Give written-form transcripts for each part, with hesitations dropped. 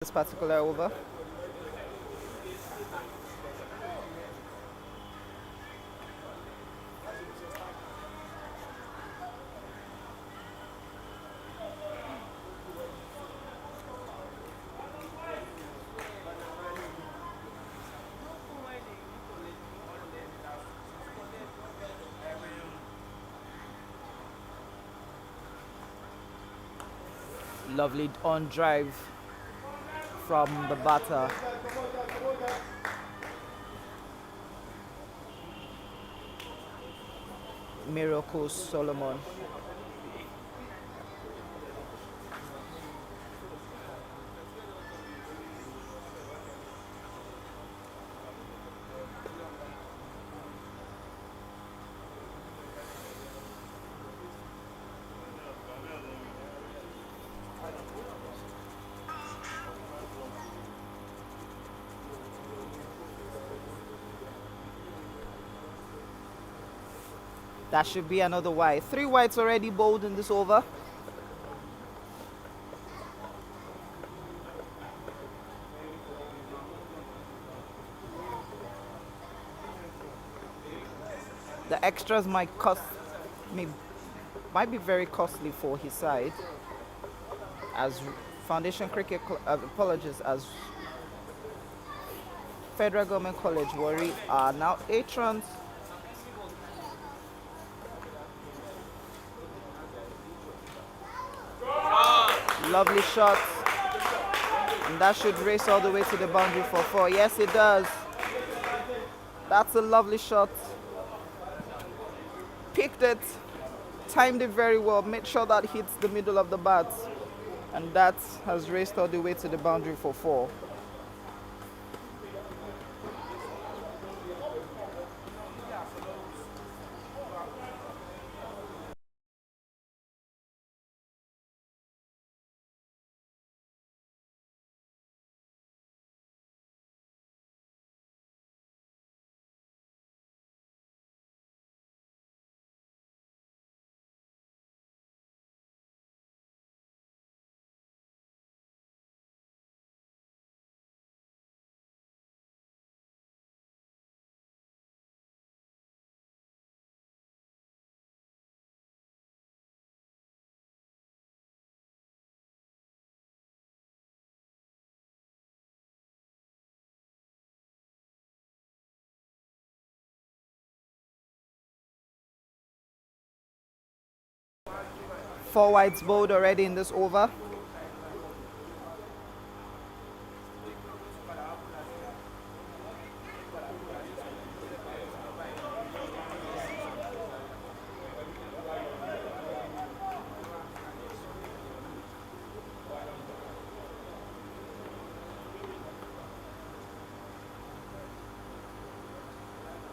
this particular over. Lovely on drive from the batter. Miracle Solomon. That should be another white. 3 whites already bowled in this over. The extras might be very costly for his side, as Foundation Cricket apologies, as Federal Government College Warri are now 8 runs. Lovely shot, and that should race all the way to the boundary for 4. Yes, it does. That's a lovely shot. Picked it, timed it very well, made sure that hits the middle of the bat, and that has raced all the way to the boundary for 4. Four whites bowled already in this over.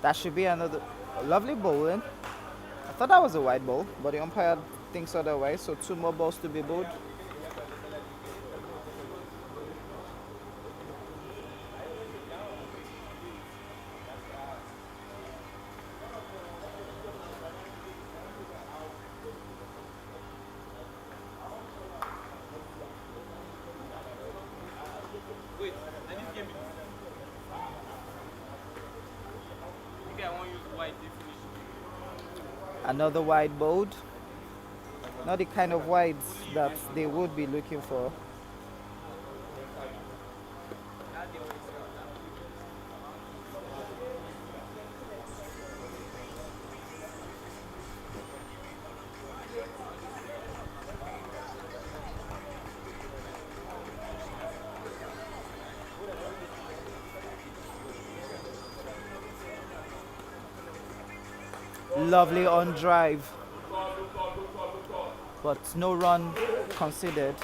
That should be another lovely bowling. I thought that was a wide ball, but the umpire thinks otherwise, so 2 more balls to be bowled. Another wide bowled. Not the kind of wides that they would be looking for. Lovely on drive, but no run considered.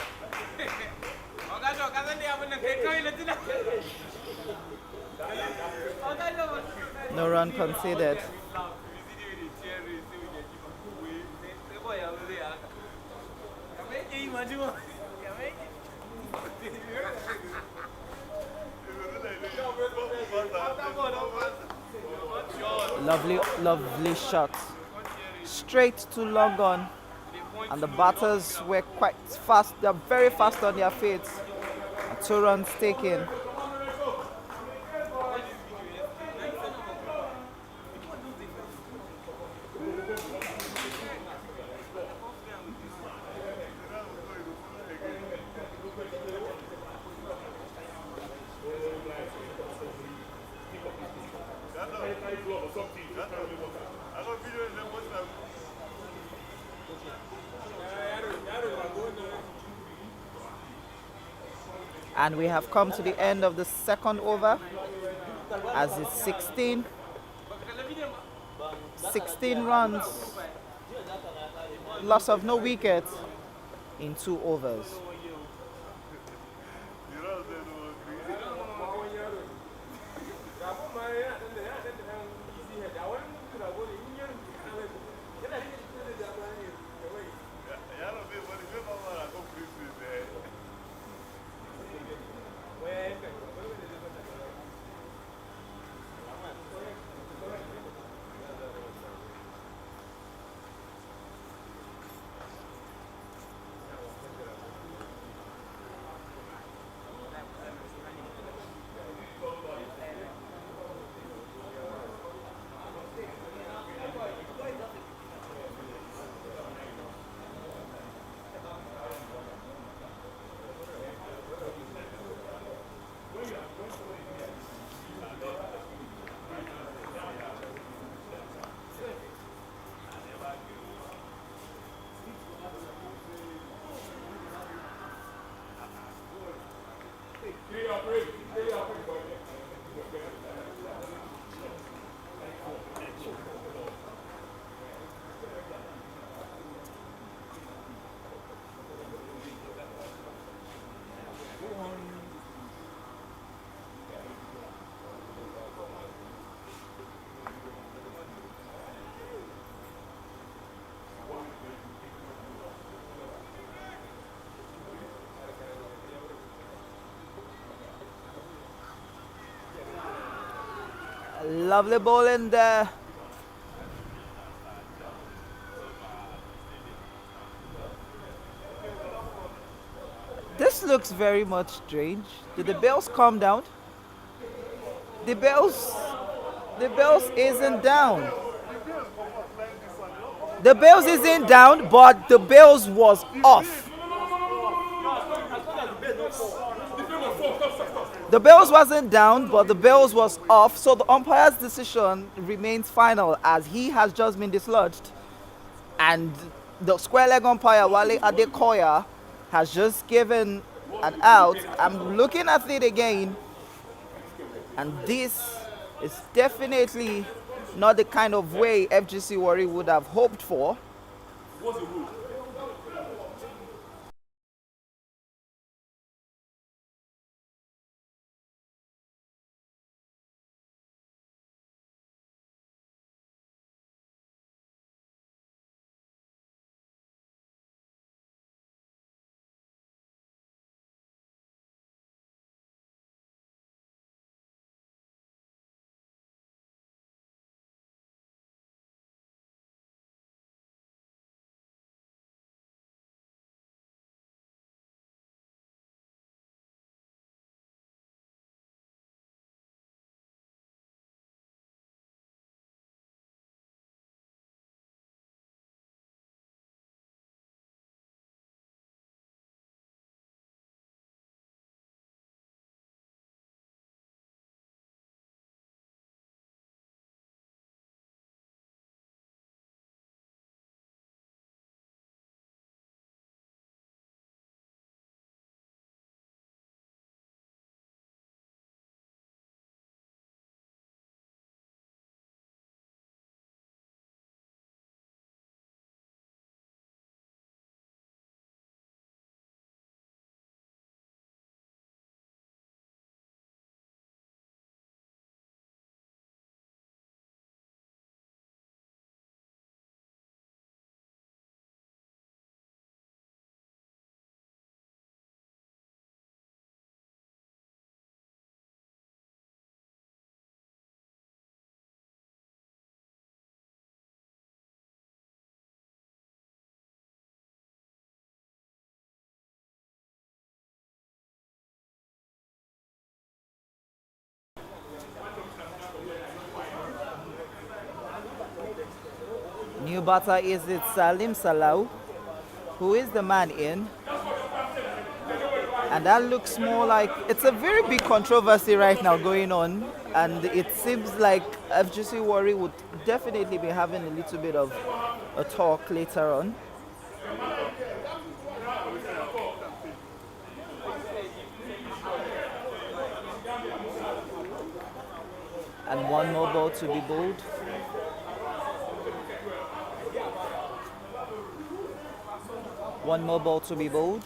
No run considered. Lovely shot. Straight to long on. And the batters were quite fast. They're very fast on their feet. 2 runs taken. And we have come to the end of the second over as it's 16 runs, loss of no wickets in 2 overs. Lovely ball in there. This looks very much strange. Did the bells calm down? The bells isn't down. The bells isn't down, but the bells was off. The bells wasn't down, but the bells was off. So the umpire's decision remains final as he has just been dislodged. And the square leg umpire, Wale Adekoya, has just given an out. I'm looking at it again, and this is definitely not the kind of way FGC Warri would have hoped for. New batter is it Salim Salau, who is the man in. And that looks more like it's a very big controversy right now going on. And it seems like FGC Warri would definitely be having a little bit of a talk later on. And one more ball to be bowled. One more ball to be bowled.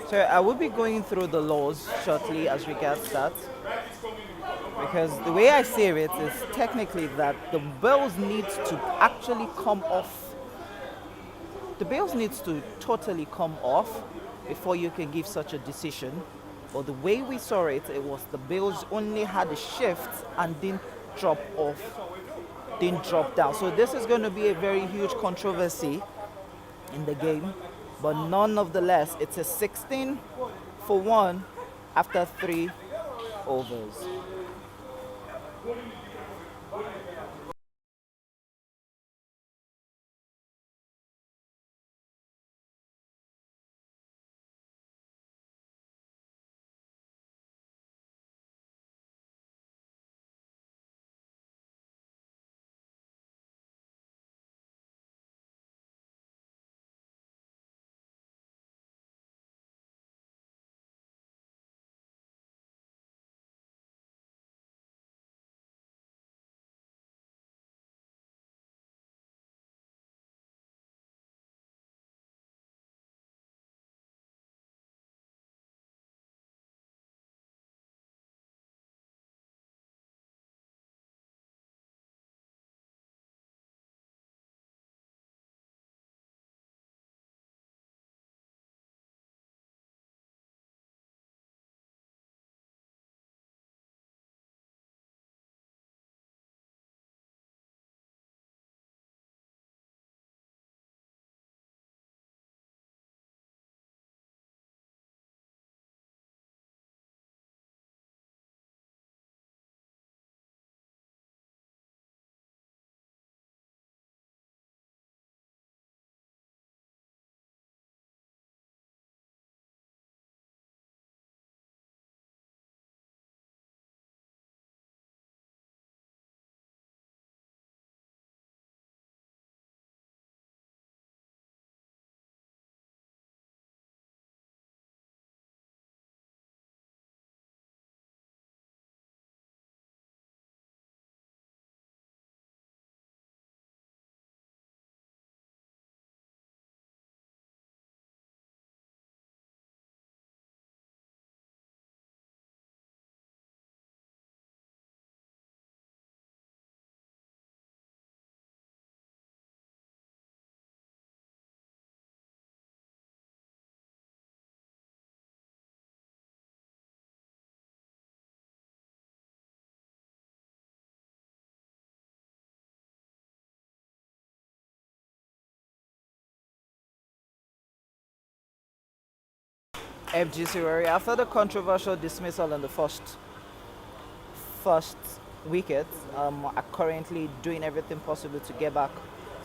So I will be going through the laws shortly as regards that. Because the way I see it is technically that the bells need to actually come off. The bells needs to totally come off before you can give such a decision. But the way we saw it, it was the bells only had a shift and didn't drop off, didn't drop down. So this is going to be a very huge controversy in the game. But nonetheless, it's a 16 for 1 after 3 overs. FGC Warri, after the controversial dismissal in the first wicket, are currently doing everything possible to get back.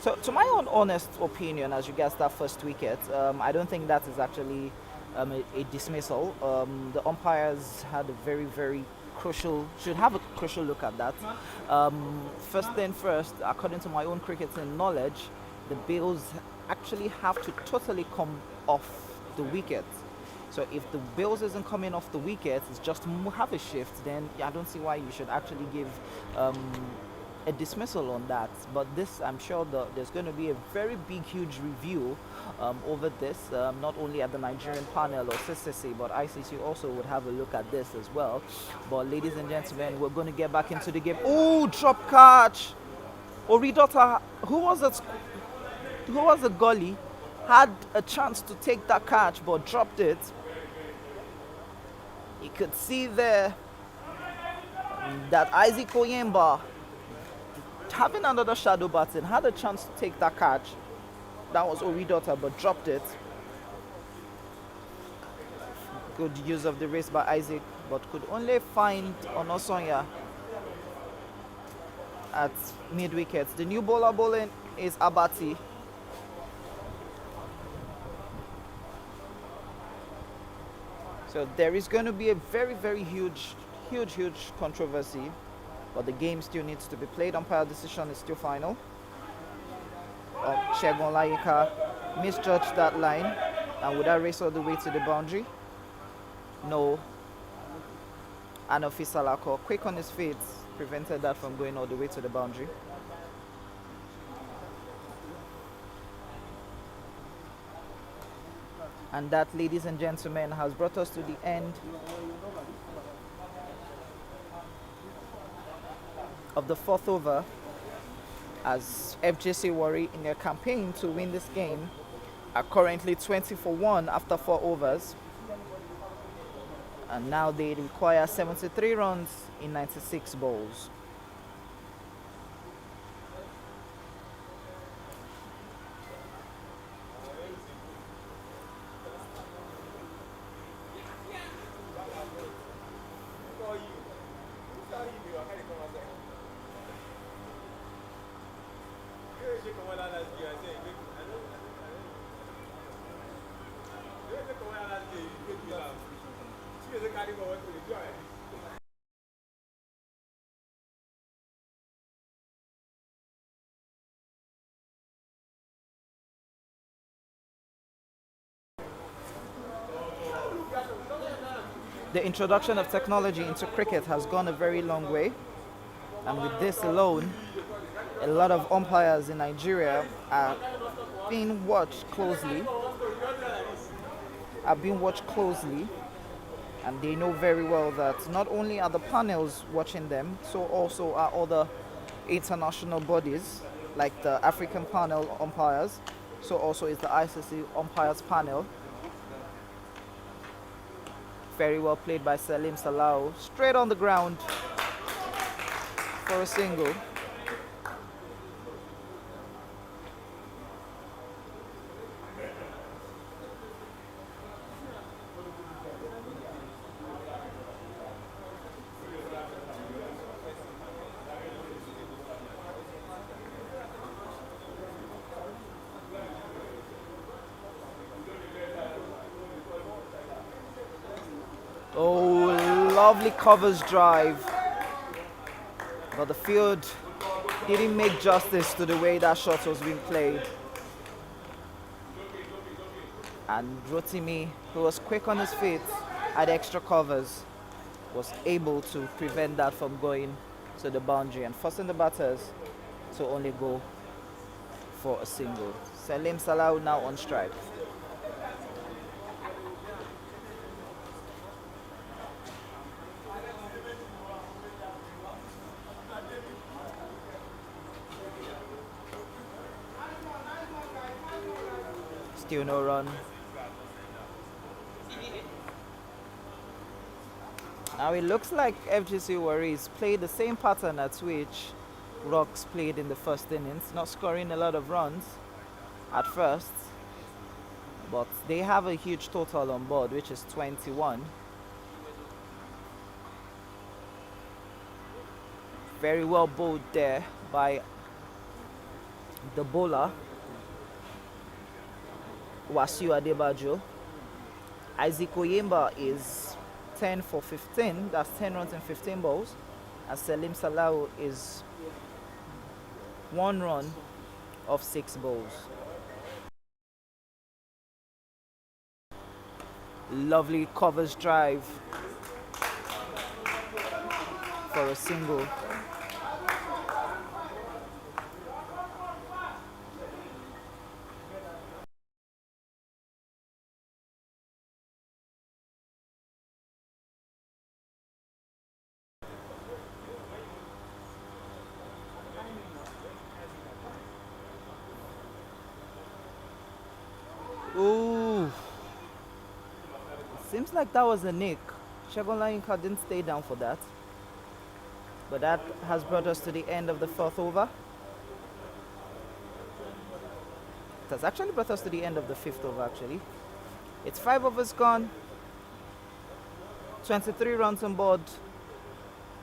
So, to my own honest opinion, as regards that first wicket, I don't think that is actually a dismissal. The umpires had a very, very should have a crucial look at that. First thing first, according to my own cricketing knowledge, the bills actually have to totally come off the wicket. So if the bills isn't coming off the wicket, it's just have a shift, then I don't see why you should actually give a dismissal on that. But this, I'm sure there's going to be a very big, huge review over this, not only at the Nigerian panel or CCC, but ICC also would have a look at this as well. But ladies and gentlemen, we're going to get back into the game. Oh, drop catch! Oridota, who was the goalie, had a chance to take that catch but dropped it. You could see there that Isaac Oyemba, having another shadow batsman, had a chance to take that catch. That was Oridota, but dropped it. Good use of the race by Isaac, but could only find Onosonya. at mid wickets. The new bowler bowling is Abati. So there is going to be a very, very huge controversy, but the game still needs to be played. Umpire decision is still final. Shegun Layinka misjudged that line, and would that race all the way to the boundary? No. And Salako, quick on his feet, prevented that from going all the way to the boundary. And that, ladies and gentlemen, has brought us to the end of the fourth over, as FJC Warri, in their campaign to win this game, are currently 20 for 1 after 4 overs. And now they require 73 runs in 96 balls. The introduction of technology into cricket has gone a very long way, and with this alone, a lot of umpires in Nigeria are being watched closely. And they know very well that not only are the panels watching them, so also are other international bodies like the African panel umpires, so also is the ICC umpires panel. Very well played by Salim Salau, straight on the ground for a single. Oh, lovely covers drive, but the field didn't make justice to the way that shot was being played. And Rotimi, who was quick on his feet, had extra covers, was able to prevent that from going to the boundary and forcing the batters to only go for a single. Salim Salau now on strike. Still no run. Now it looks like FGC Warriors played the same pattern at which Rocks played in the first innings, not scoring a lot of runs at first, but they have a huge total on board, which is 21. Very well bowled there by the bowler Wasiu Adebajo. Isaac Oyemba is 10 for 15, that's 10 runs in 15 balls, and Salim Salau is 1 run of 6 balls. Lovely covers drive for a single. Ooh, seems like that was a nick. Shegun Layinka didn't stay down for that. But that has brought us to the end of the fourth over. It has actually brought us to the end of the fifth over, actually. It's 5 overs gone, 23 runs on board,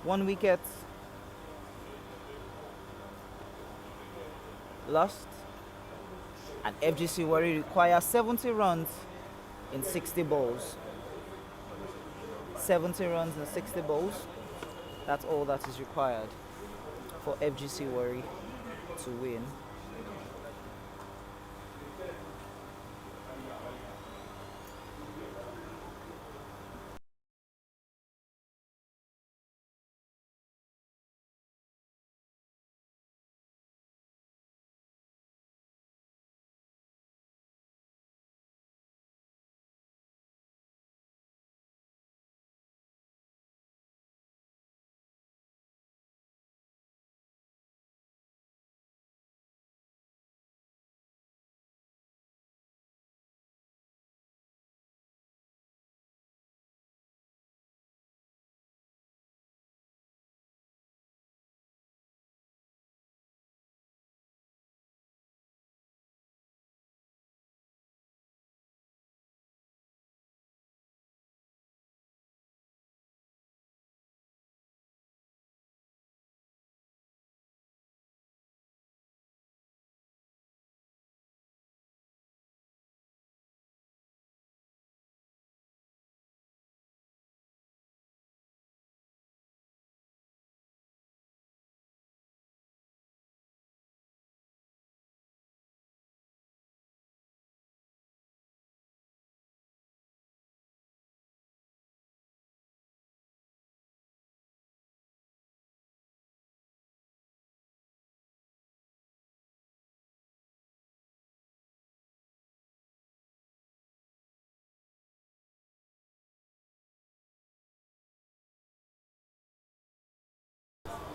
1 wicket. lost. And FGC Warri requires 70 runs in 60 balls. 70 runs in 60 balls. That's all that is required for FGC Warri to win.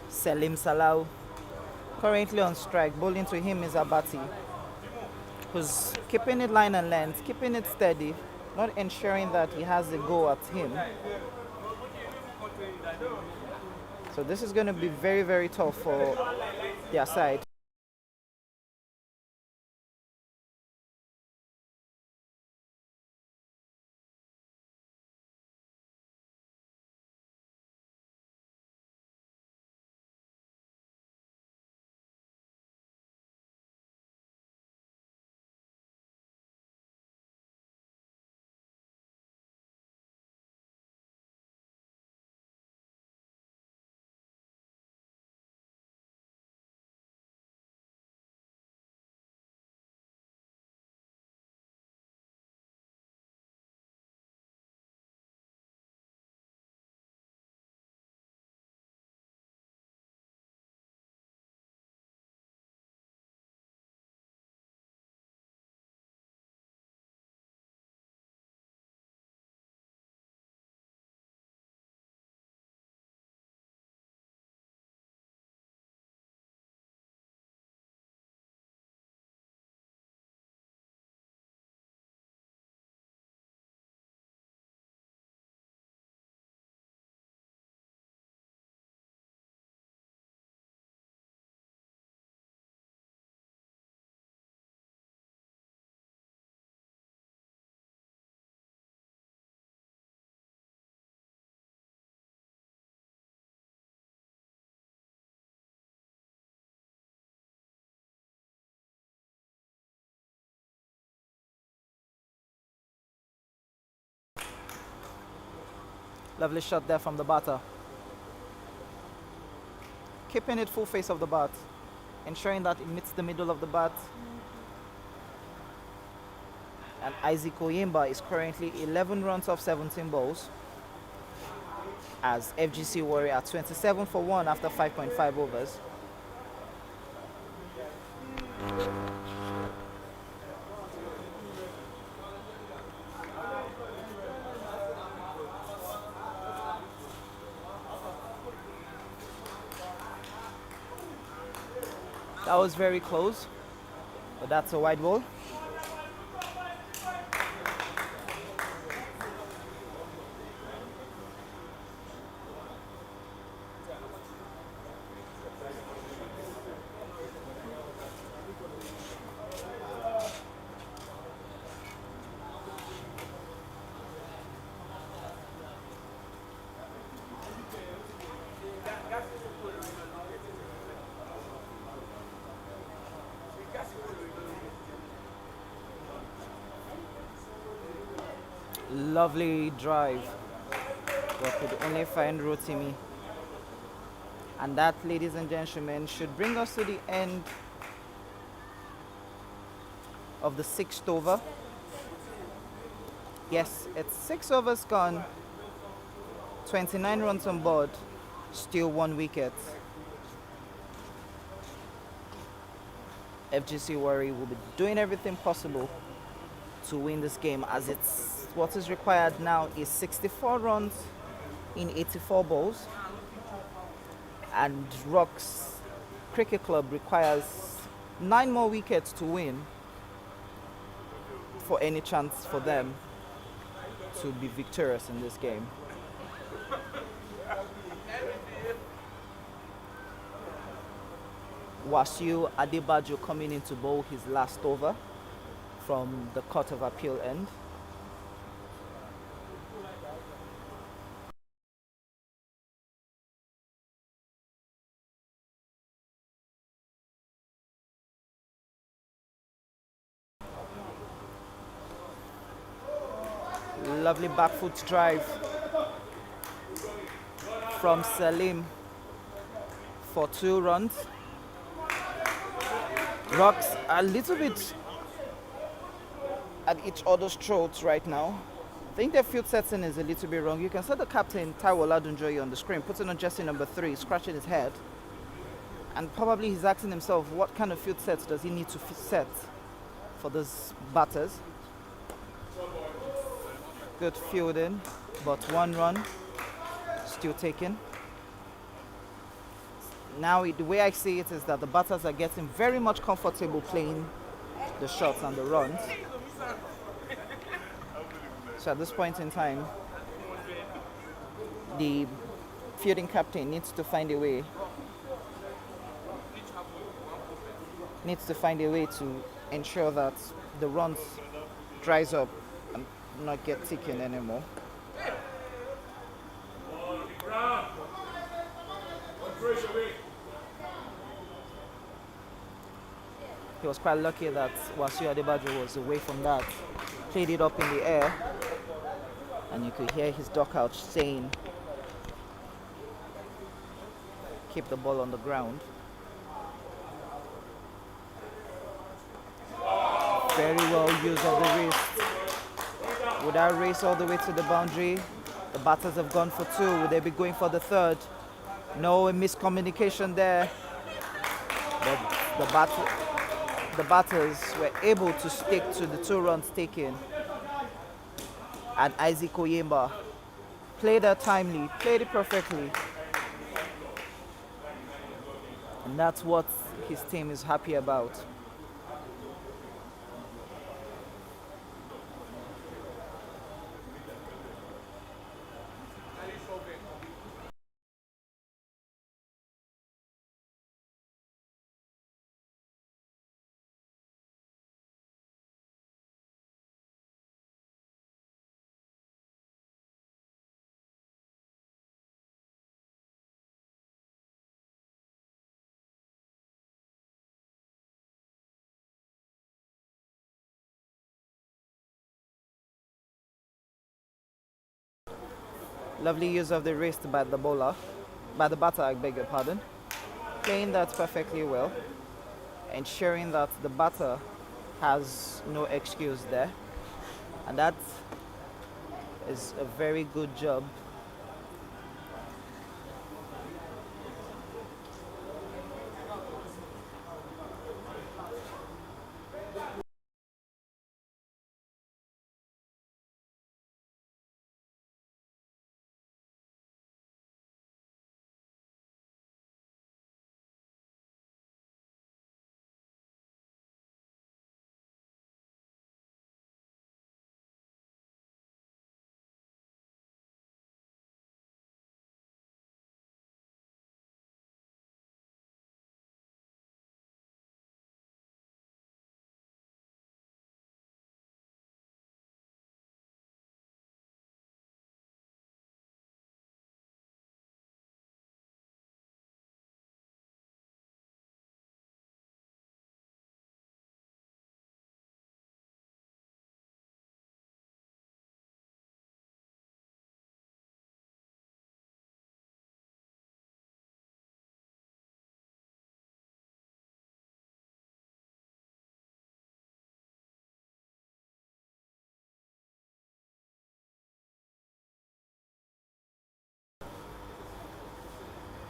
Selim Salau currently on strike. Bowling to him is Abati, who's keeping it line and length, keeping it steady, not ensuring that he has a go at him. So this is going to be very, very tough for their side. Lovely shot there from the batter. Keeping it full face of the bat, ensuring that it meets the middle of the bat. And Isaac Oyemba is currently 11 runs off 17 balls, as FGC Warri at 27 for 1 after 5.5 overs. That was very close, but that's a wide ball. Lovely drive, but could only find Rotimi. And that, ladies and gentlemen, should bring us to the end of the sixth over. Yes, it's 6 overs gone, 29 runs on board, still 1 wicket. FGC Warri will be doing everything possible to win this game, as it's what is required now is 64 runs in 84 balls, and Rocks Cricket Club requires 9 more wickets to win for any chance for them to be victorious in this game. Wasiu Adebajo coming in to bowl his last over from the Court of Appeal end. Lovely back foot drive from Salim for 2 runs. Rocks a little bit at each other's throats right now. I think their field setting is a little bit wrong. You can see the captain, Taiwo Ladunjoyi, on the screen, putting on jersey number 3, scratching his head. And probably he's asking himself, what kind of field sets does he need to set for those batters? Good fielding, but 1 run still taken. Now, the way I see it is that the batters are getting very much comfortable playing the shots and the runs. So at this point in time, the fielding captain needs to find a way to ensure that the runs dries up and not get ticking anymore. He was quite lucky that Wasiu Adebajo was away from that. Played it up in the air, and you could hear his dugout saying, keep the ball on the ground. Very well used of the wrist. Would I race all the way to the boundary? The batters have gone for 2. Would they be going for the 3rd? No, a miscommunication there. But the batters were able to stick to the 2 runs taken. And Isaac Oyemba played that timely, played it perfectly. And that's what his team is happy about. Lovely use of the wrist by the batter, I beg your pardon. Playing that perfectly well, ensuring that the batter has no excuse there. And that is a very good job.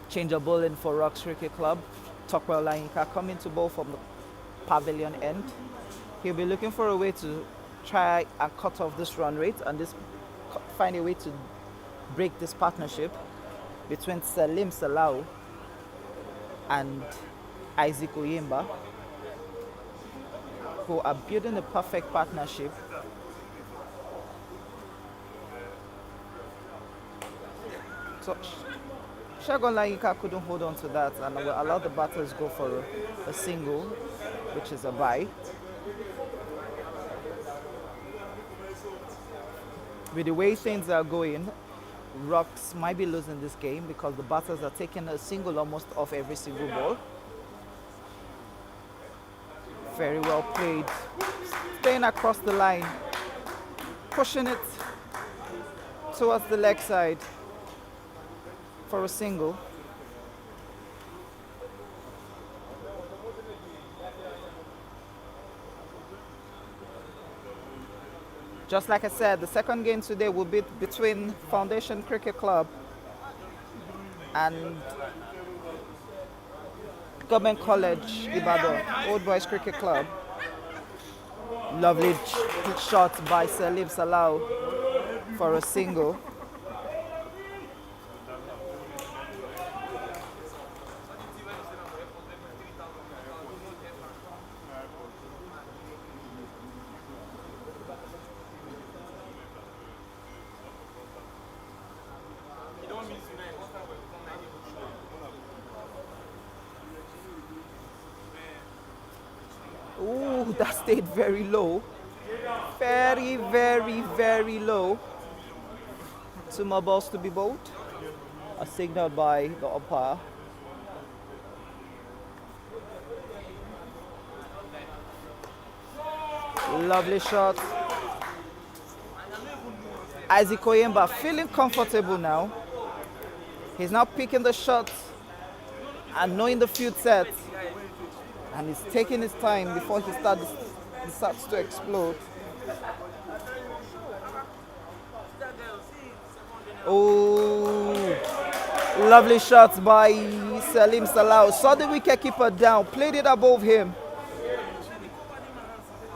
Change of bowling for Rocks Cricket Club. Tocqueville Lainka coming to bowl from the pavilion end. He'll be looking for a way to try and cut off this run rate and find a way to break this partnership between Salim Salau and Isaac Oyemba, who are building a perfect partnership. So Segun Layinka couldn't hold on to that and will allow the batters go for a single, which is a bye. With the way things are going, Rocks might be losing this game because the batters are taking a single almost off every single ball. Very well played. Staying across the line, pushing it towards the leg side for a single. Just like I said, the second game today will be between Foundation Cricket Club and Government College Ibadan, Old Boys Cricket Club. Lovely shot by Salim Salau for a single. Ooh, that stayed very low. Very, very, very low. Two more balls to be bowled. A signal by the umpire. Lovely shot. Isaac Oyemba feeling comfortable now. He's now picking the shots and knowing the field set. And he's taking his time before he starts to explode. Oh, lovely shots by Salim Salau. Saw the wicketkeeper down, played it above him.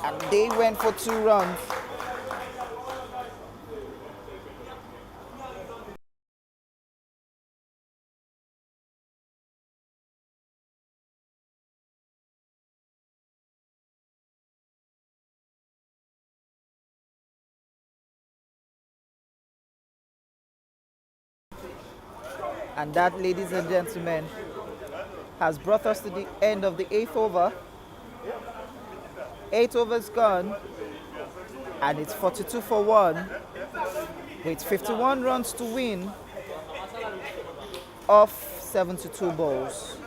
And they went for 2 runs. And that, ladies and gentlemen, has brought us to the end of the 8th over. 8 overs gone, and it's 42 for 1, with 51 runs to win off 72 balls.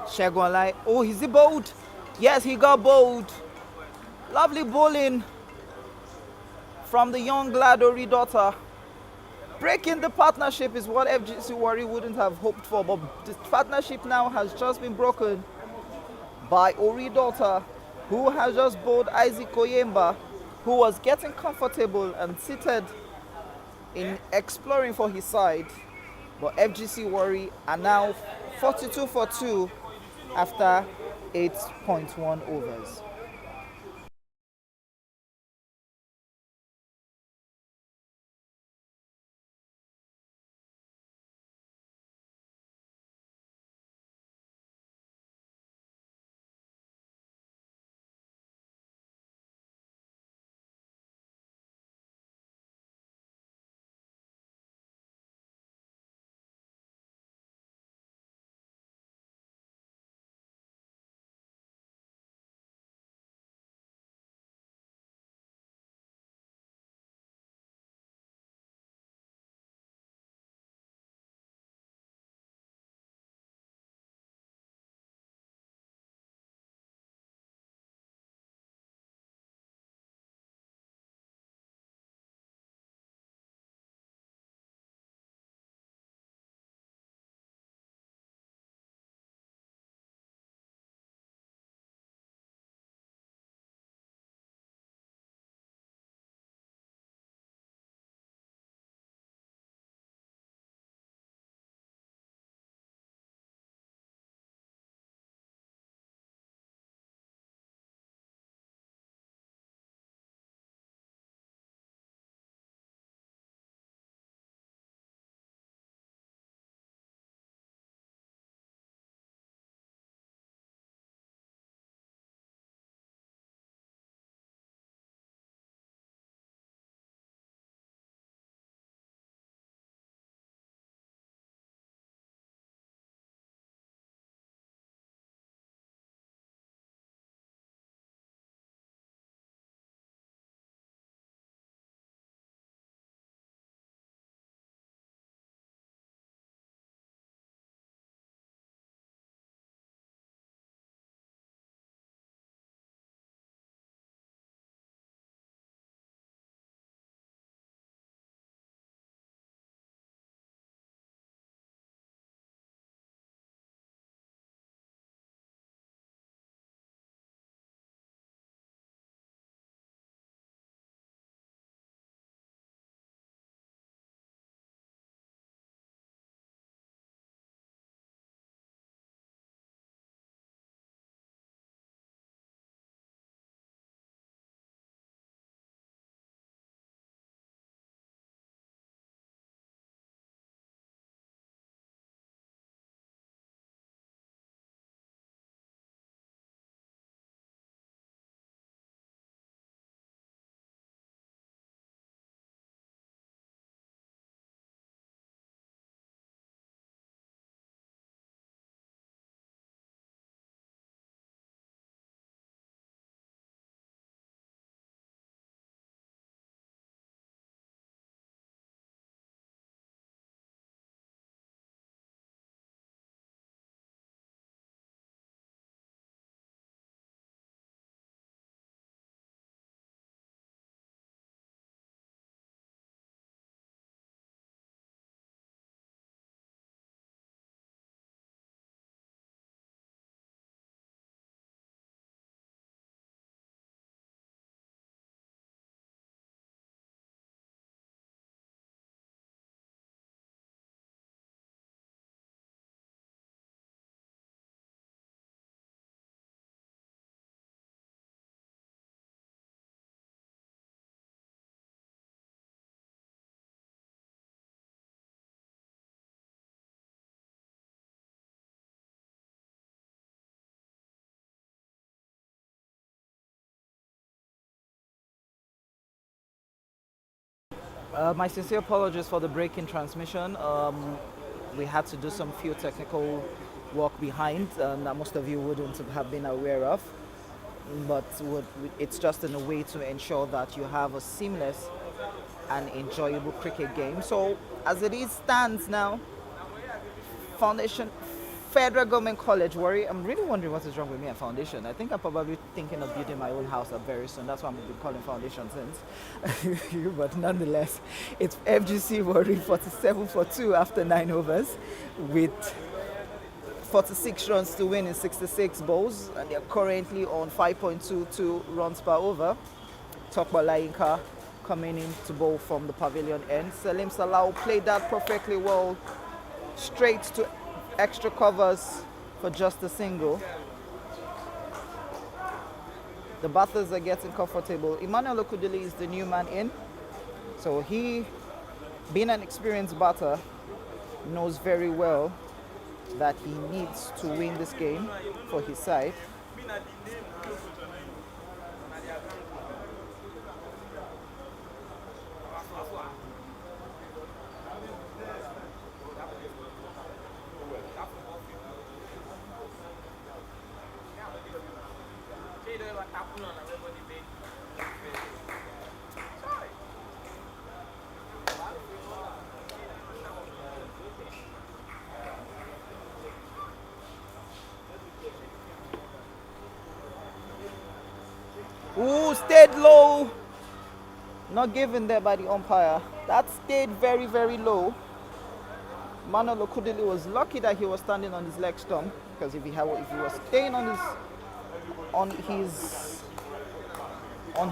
Segun Lai. Oh, is he bowled? Yes, he got bowled. Lovely bowling from the young lad Ori daughter. Breaking the partnership is what FGC Warri wouldn't have hoped for, but this partnership now has just been broken by Ori daughter, who has just bowled Isaac Oyemba, who was getting comfortable and seated in exploring for his side. But FGC Warri are now 42 for 2 after 8.1 overs. My sincere apologies for the break in transmission. We had to do some few technical work behind that most of you wouldn't have been aware of. But it's just in a way to ensure that you have a seamless and enjoyable cricket game. So as it is stands now, Foundation Federal Government College, Warri. I'm really wondering what is wrong with me at Foundation. I think I'm probably thinking of building my own house up very soon. That's why I've been calling Foundation since. But nonetheless, it's FGC Warri 47 for 2 after 9 overs with 46 runs to win in 66 balls, and they're currently on 5.22 runs per over. Tokbola coming in to bowl from the pavilion end. Salim Salau played that perfectly well, straight to extra covers for just a single. The batters are getting comfortable. Emmanuel Okudili is the new man in, so he, being an experienced batter, knows very well that he needs to win this game for his side. Ooh, stayed low. Not given there by the umpire. That stayed very, very low. Manuel Okudili was lucky that he was standing on his leg stump, because if he was staying on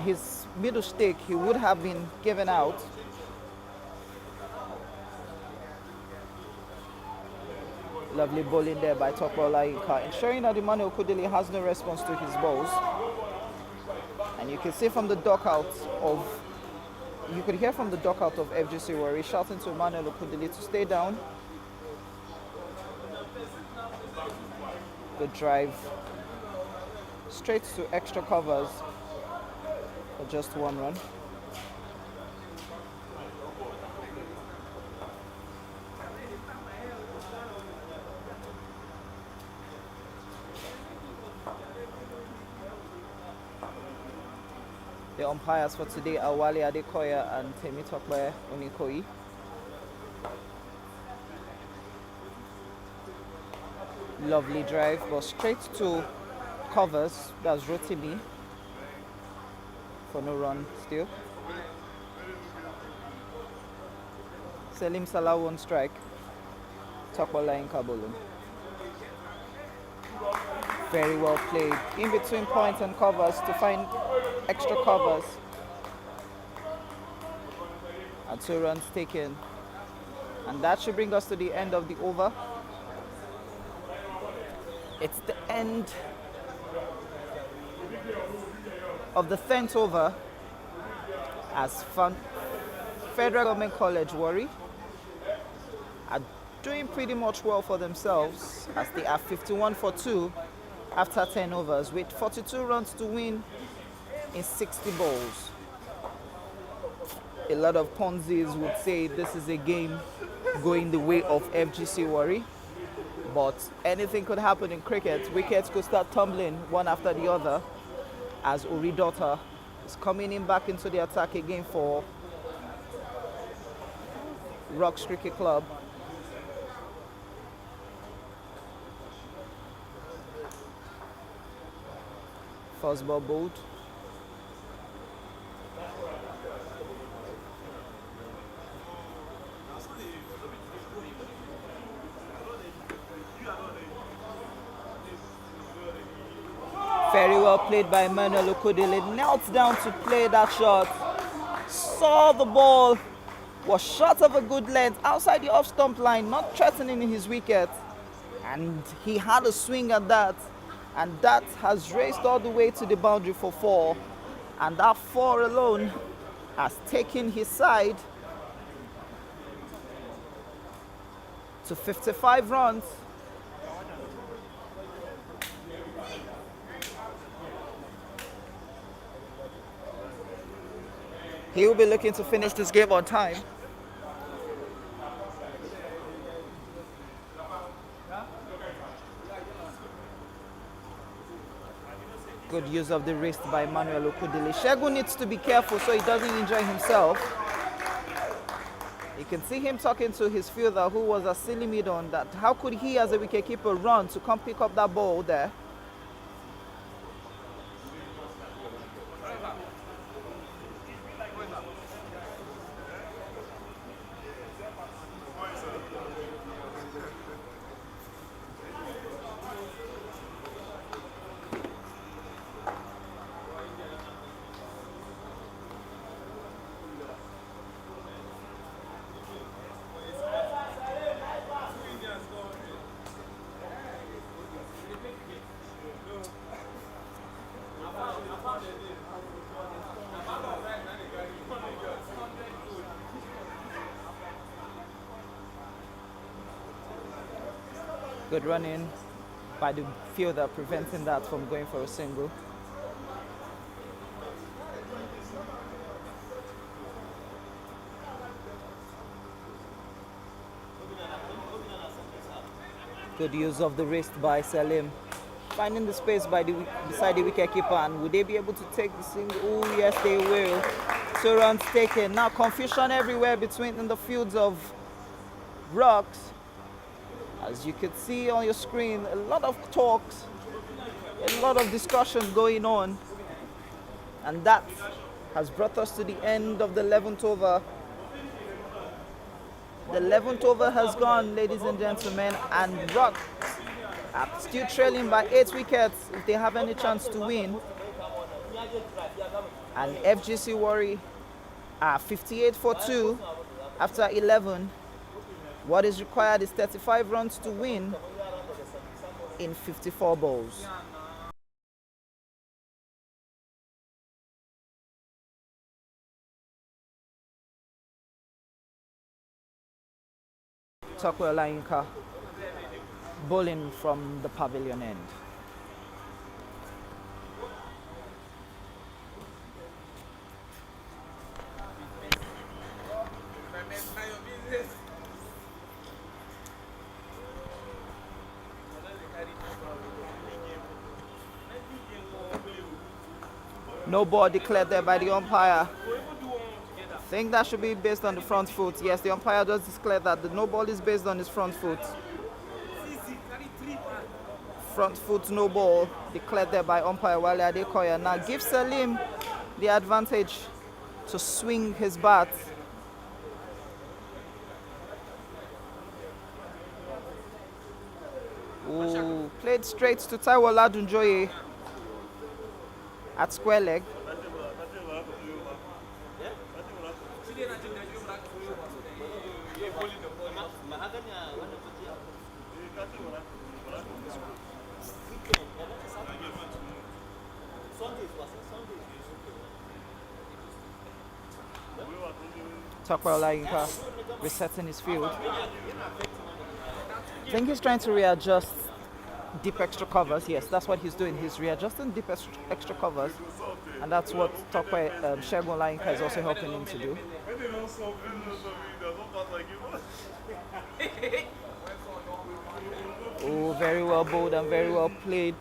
his middle stick, he would have been given out. Lovely bowling there by Tokbola, ensuring that Emmanuel Okudili has no response to his balls. And you can see from the you could hear from the dugout of FGC Warri shouting to Emmanuel Okudili to stay down. Good drive, straight to extra covers for just 1 run. The umpires for today are Wale Adekoya and Temitokwe Onikoyi. Lovely drive, but straight to covers. That's Rotimi for no run still. Salim Salah on strike. Tokbola in Kabulu. Very well played. In between points and covers to find extra covers. And 2 runs taken. And that should bring us to the end of the over. It's the end of the 10th over as Federal Government College Warri are doing pretty much well for themselves as they are 51 for 2 after 10 overs with 42 runs to win in 60 balls. A lot of Ponzis would say this is a game going the way of FGC Warri, but anything could happen in cricket. Wickets could start tumbling one after the other as Uridota is coming in back into the attack again for Rocks Cricket Club. First ball bowled. Very well played by Emmanuel Okudili. Knelt down to play that shot. Saw the ball. Was short of a good length outside the off stump line, not threatening his wicket. And he had a swing at that. And that has raced all the way to the boundary for 4. And that 4 alone has taken his side to 55 runs. He will be looking to finish this game on time. Good use of the wrist by Manuel Okudili. Shegun needs to be careful so he doesn't injure himself. You can see him talking to his fielder who was a silly mid on that. How could he as a wicketkeeper run to come pick up that ball there? Good running by the fielder, preventing that from going for a single. Good use of the wrist by Salim. Finding the space beside the wicketkeeper, and would they be able to take the single? Oh, yes, they will. 2 runs taken. Now confusion everywhere in the fields of rocks. As you can see on your screen, a lot of talks, a lot of discussion going on. And that has brought us to the end of the 11th over. The 11th over has gone, ladies and gentlemen, and Rock are still trailing by 8 wickets if they have any chance to win. And FGC Warri are 58 for 2 after 11. What is required is 35 runs to win in 54 balls. Takwe bowling from the pavilion end. No ball declared there by the umpire. I think that should be based on the front foot. Yes, the umpire does declare that the no ball is based on his front foot. Front foot no ball declared there by umpire Wale Adekoya. Now gives Salim the advantage to swing his bat. Ooh, played straight to Taiwo Ladunjoye at square leg. Takwe Olayinka resetting his field. I think he's trying to readjust deep extra covers. Yes, that's what he's doing. He's readjusting deep extra covers, and that's what Takwe Shegun Olayinka is also helping him to do. Oh, very well bowled and very well played.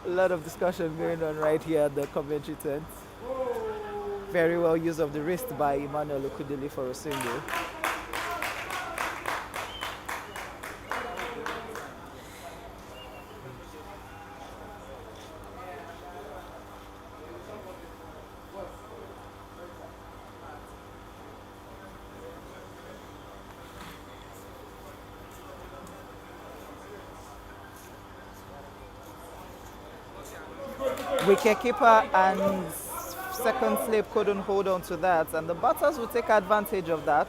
A lot of discussion going on right here at the commentary tent. Very well use of the wrist by Emmanuel Okudili for a single. Wicketkeeper and second slip couldn't hold on to that, and the batters will take advantage of that,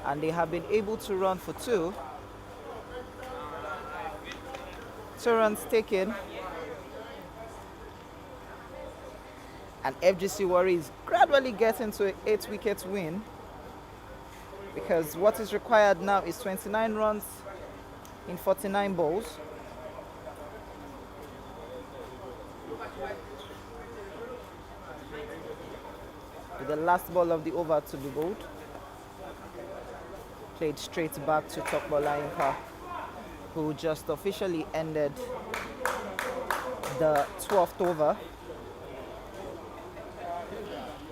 and they have been able to run for two. 2 runs taken, and FGC Warri is gradually getting to an 8-wicket win, because what is required now is 29 runs in 49 balls. With the last ball of the over to be bowled, played straight back to GBOLAHAN, who just officially ended the 12th over.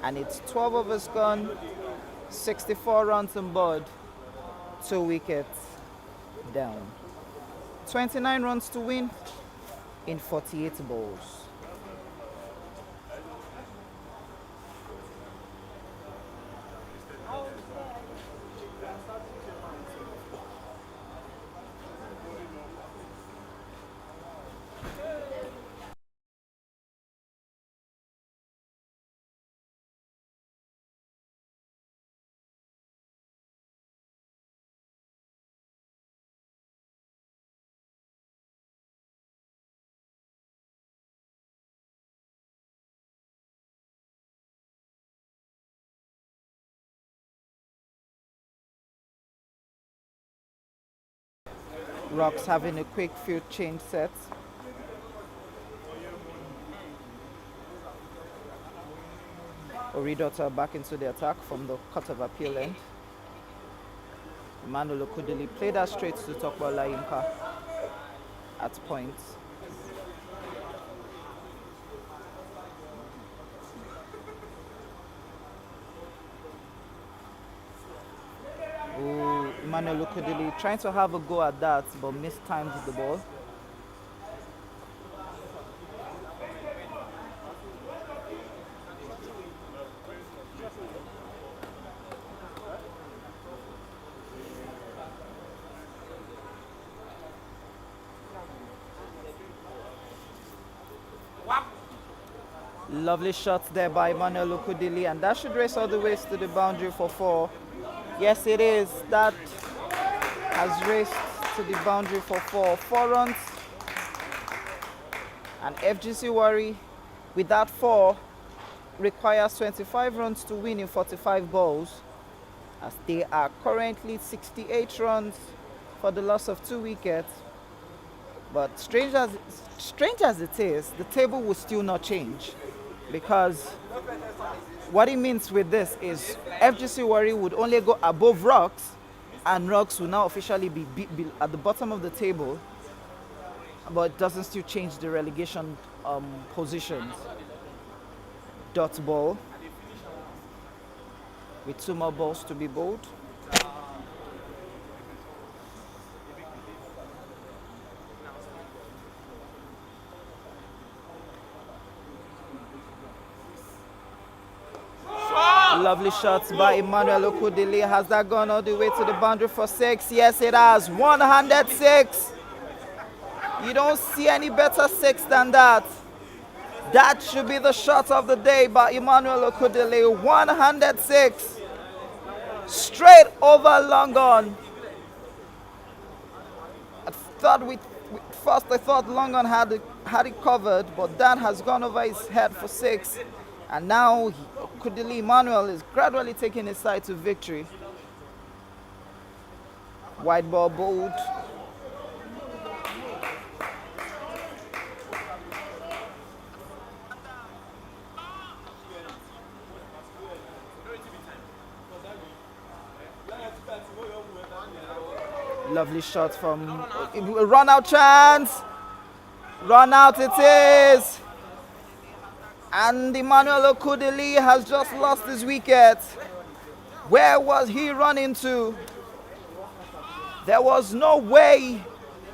And it's 12 overs gone, 64 runs on board, 2 wickets down. 29 runs to win in 48 balls. Rocks having a quick field change set. Oridota back into the attack from the cut of appeal end. Emmanuel Okudili played that straight to GBOLAHAN at points. Emmanuel Okudili trying to have a go at that, but mistimed the ball. Lovely shot there by Emmanuel Okudili, and that should race all the way to the boundary for 4. Yes, it is. That has raced to the boundary for 4. 4 runs. And FGC Warri, with that 4, requires 25 runs to win in 45 balls, as they are currently 68 runs for the loss of 2 wickets. But strange as it is, the table will still not change, because what it means with this is FGC Warri would only go above Rocks, and Rocks will now officially be at the bottom of the table, but it doesn't still change the relegation positions. Dot ball with 2 more balls to be bowled. Lovely shots by Emmanuel Okudili. Has that gone all the way to the boundary for 6? Yes, it has. 106. You don't see any better 6 than that. That should be the shot of the day by Emmanuel Okudili. 106. Straight over long on. First I thought long on had it covered, but that has gone over his head for 6. And now Okudili Emmanuel is gradually taking his side to victory. White ball bowled. Lovely shot from run out chance. Run out it is. And Emmanuel Okudili has just lost his wicket. Where was he running to? There was no way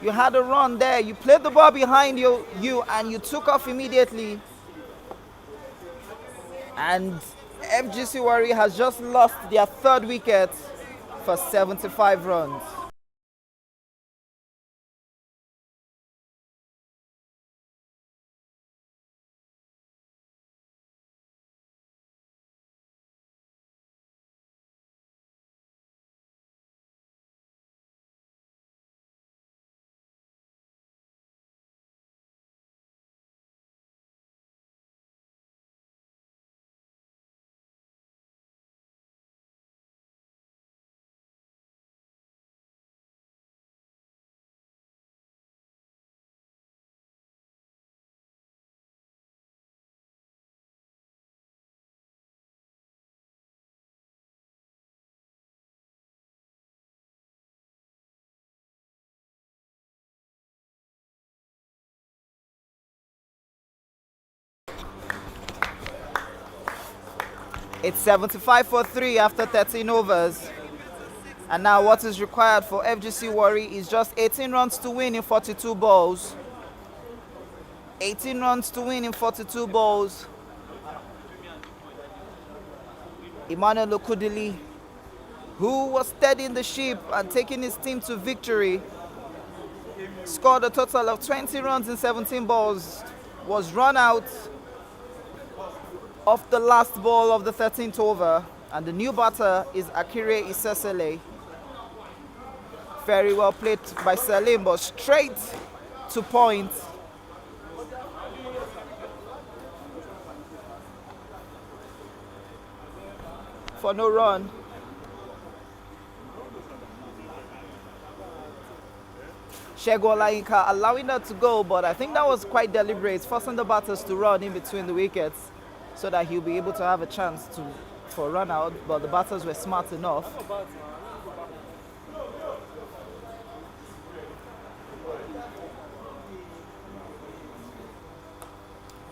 you had a run there. You played the ball behind you and you took off immediately. And FGC Warri has just lost their 3rd wicket for 75 runs. It's 75 for 3 after 13 overs. And now what is required for FGC Warri is just 18 runs to win in 42 balls. 18 runs to win in 42 balls. Emmanuel Okudili, who was steadying the ship and taking his team to victory, scored a total of 20 runs in 17 balls, was run out of the last ball of the 13th over, and the new batter is Akire Isesele. Very well played by Salim, but straight to point. For no run. GBOLAHAN allowing that to go, but I think that was quite deliberate, forcing the batters to run in between the wickets so that he'll be able to have a chance for a run out, but the batters were smart enough.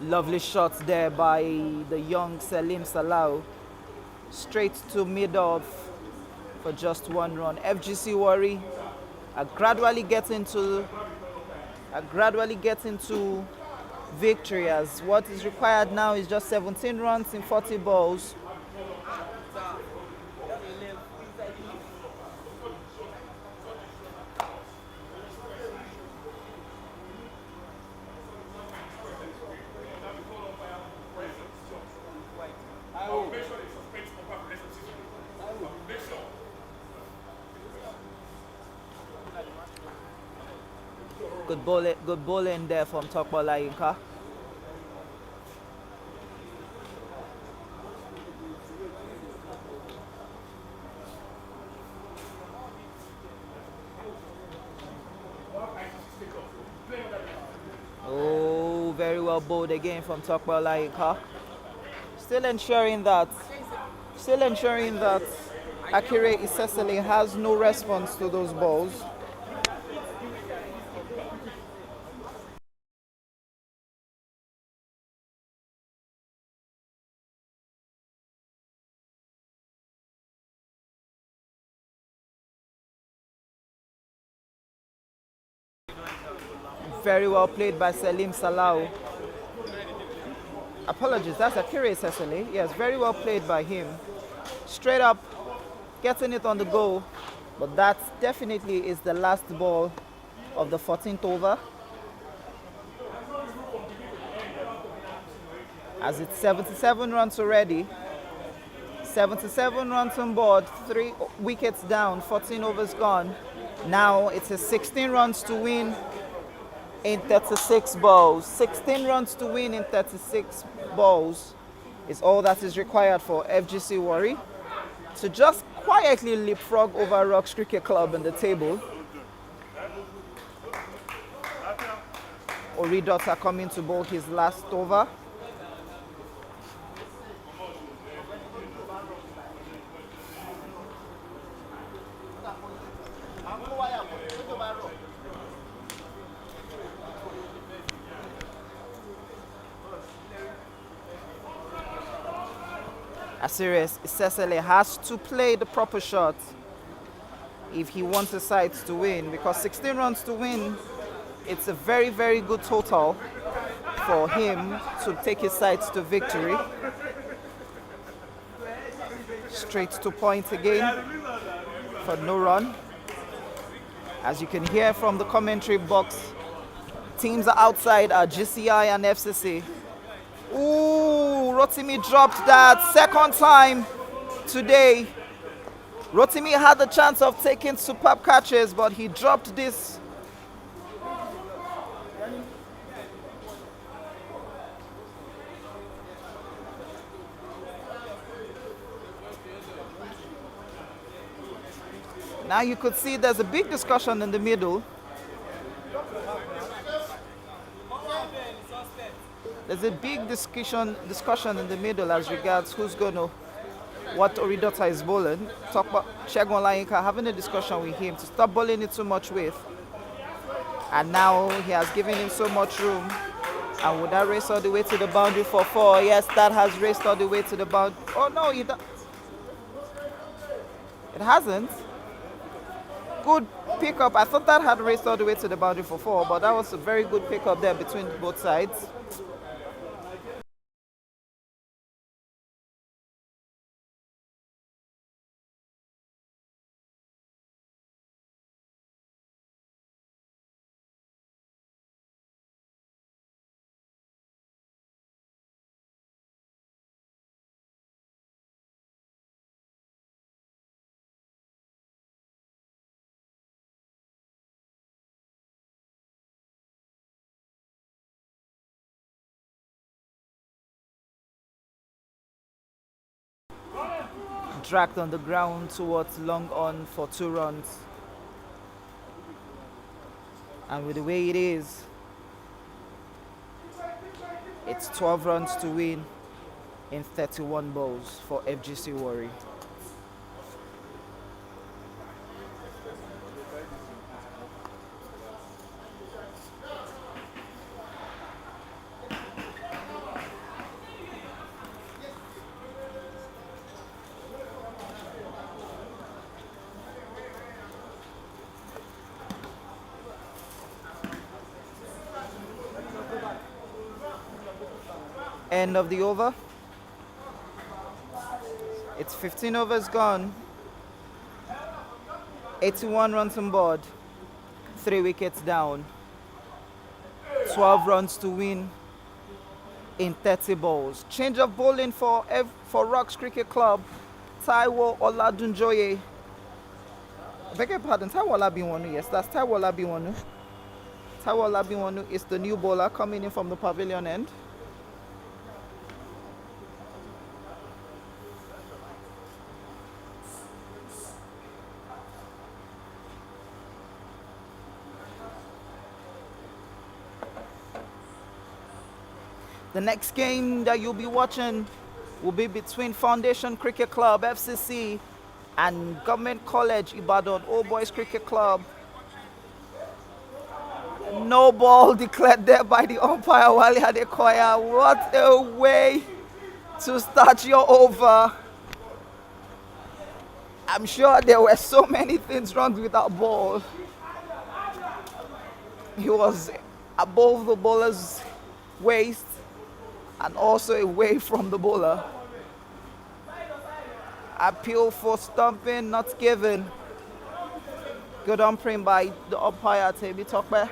Lovely shots there by the young Salim Salau. Straight to mid-off for just 1 run. FGC Warri are gradually getting to victory, as what is required now is just 17 runs in 40 balls. Good bowling there from GBOLAHAN. Oh, very well bowled again from GBOLAHAN. Still ensuring that Akire Isesele has no response to those balls. Very well played by Salim Salau. Apologies, that's Akire Isesele. Yes, very well played by him. Straight up, getting it on the go. But that definitely is the last ball of the 14th over. As it's 77 runs already. 77 runs on board, 3 wickets down, 14 overs gone. Now it's a 16 runs to win in 36 balls. 16 runs to win in 36 balls is all that is required for FGC Warri to just quietly leapfrog over Rocks Cricket Club in the table. Oridota coming to bowl his last over. Akire Isesele has to play the proper shot if he wants the sides to win, because 16 runs to win, it's a very, very good total for him to take his sides to victory. Straight to point again for no run. As you can hear from the commentary box, teams outside are GCI and FCC. Ooh, Rotimi dropped that second time today. Rotimi had the chance of taking superb catches, but he dropped this. Now you could see there's a big discussion in the middle. There's a big discussion in the middle as regards who's going to, what Oridota is bowling. Talk about GBOLAHAN having a discussion with him to stop bowling it too much with. And now he has given him so much room. And would that race all the way to the boundary for 4? Yes, that has raced all the way to the boundary. Oh no, it hasn't. Good pickup. I thought that had raced all the way to the boundary for 4, but that was a very good pickup there between both sides. Dragged on the ground towards long on for 2 runs. And with the way it is, it's 12 runs to win in 31 balls for FGC Warri. End of the over. It's 15 overs gone. 81 runs on board. 3 wickets down. 12 runs to win in 30 balls. Change of bowling for Rocks Cricket Club. Taiwo Oladunjoye. I beg your pardon, Taiwo Olabiwonu. Yes, that's Taiwo Olabiwonu. Taiwo Olabiwonu is the new bowler coming in from the pavilion end. The next game that you'll be watching will be between Foundation Cricket Club, FCC, and Government College, Ibadan, Old Boys Cricket Club. No ball declared there by the umpire, Wale Adekoya. What a way to start your over. I'm sure there were so many things wrong with that ball. He was above the bowler's waist and also away from the bowler. Appeal for stumping not given. Good umpiring by the umpire, Tebi Tokbe.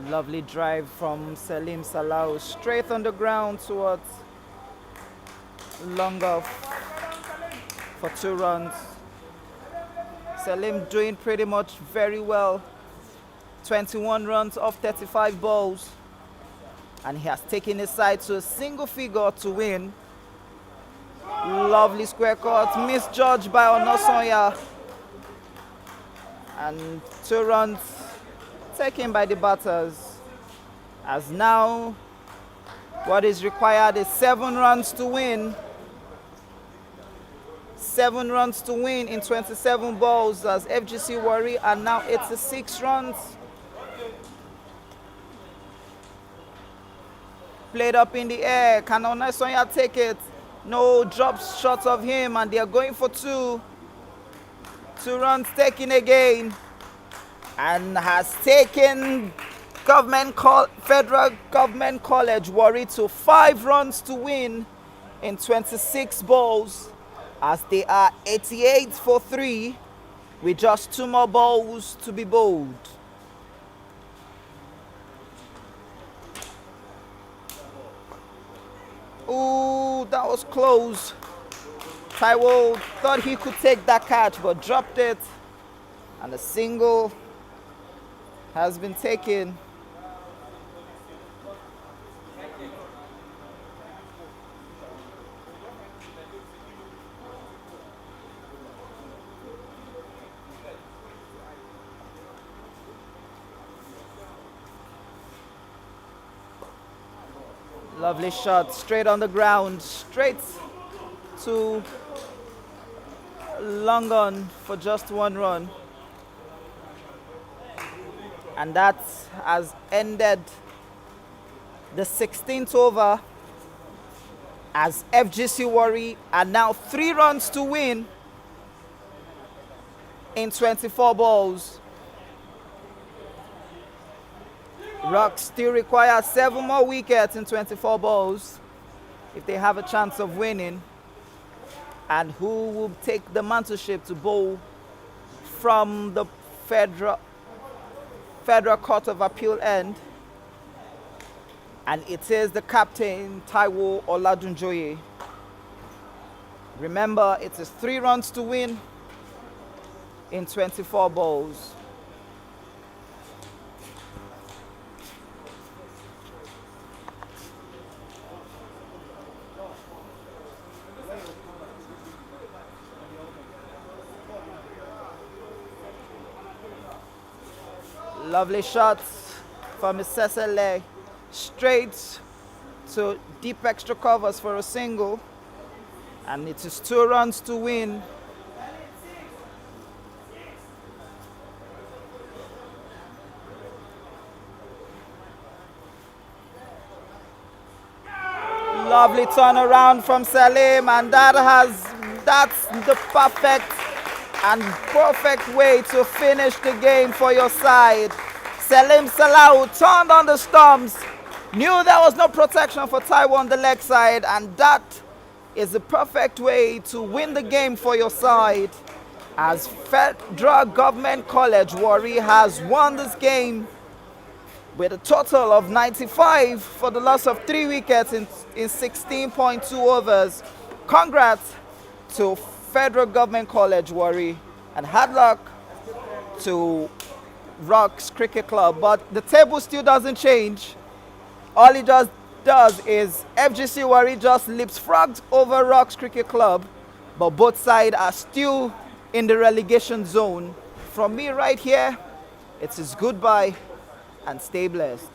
Lovely drive from Salim Salau, straight on the ground towards long off for 2 runs. Salim doing pretty much very well. 21 runs off 35 balls. And he has taken his side to a single figure to win. Lovely square cut, misjudged by Onosonya. And 2 runs taken by the batters. As now, what is required is 7 runs to win. 7 runs to win in 27 balls, as FGC Warri are now 86 runs. Played up in the air. Can Onosonya take it? No, drops shots of him, and they are going for 2. 2 runs taken again. And has taken Federal Government College Warri to 5 runs to win in 26 balls, as they are 88 for 3 with just 2 more balls to be bowled. Ooh, that was close. Taiwo thought he could take that catch but dropped it, and a single has been taken. Lovely shot, straight on the ground, straight to long on for just one run. And that has ended the 16th over, as FGC Warri are now 3 runs to win in 24 balls. Rocks still require 7 more wickets in 24 balls if they have a chance of winning. And who will take the mantleship to bowl from the Federal Court of Appeal end? And it is the captain, Taiwo Oladunjoye. Remember, it is 3 runs to win in 24 balls. Lovely shots from Isesele, straight to deep extra covers for a single, and it is 2 runs to win. Lovely turnaround from Salim, and that's the perfect way to finish the game for your side. Salim Salau turned on the stumps, knew there was no protection for Taiwo on the leg side, and that is the perfect way to win the game for your side, as Federal Government College Warri has won this game with a total of 95 for the loss of 3 wickets in 16.2 overs. Congrats to Federal Government College Warri, and hard luck to Rocks Cricket Club. But the table still doesn't change. All it just does is FGC Warri just leapfrogged over Rocks Cricket Club, but both sides are still in the relegation zone. From me right here, it is goodbye and stay blessed.